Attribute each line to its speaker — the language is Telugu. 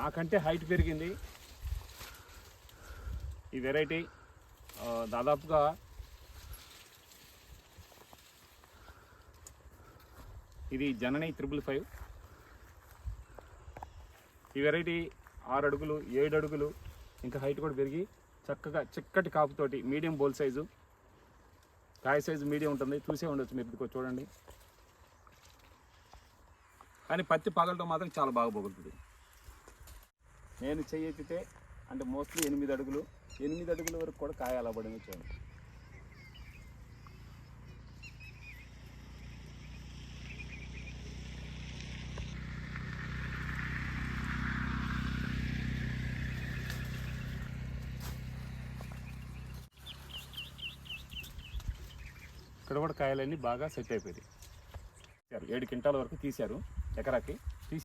Speaker 1: నాకంటే హైట్ పెరిగింది ఈ వెరైటీ. దాదాపుగా ఇది జనని 555. ఈ వెరైటీ 6 అడుగులు 7 అడుగులు ఇంకా హైట్ కూడా పెరిగి చక్కగా చిక్కటి కాపుతోటి మీడియం బోల్ సైజు, కాయ సైజు మీడియం ఉంటుంది. చూసే ఉండొచ్చు మీరు, ఇదిగో చూడండి. కానీ పత్తి పగలటం మాత్రం చాలా బాగా పగులుతుంది. నేను చెయ్యితే అంటే మోస్ట్లీ 8 అడుగులు వరకు కూడా కాయ అలా పడింది చూడండి. ఇక్కడ కూడా కాయలన్నీ బాగా సెట్ అయిపోయింది. 7 క్వింటాల వరకు తీశారు ఎకరాకి.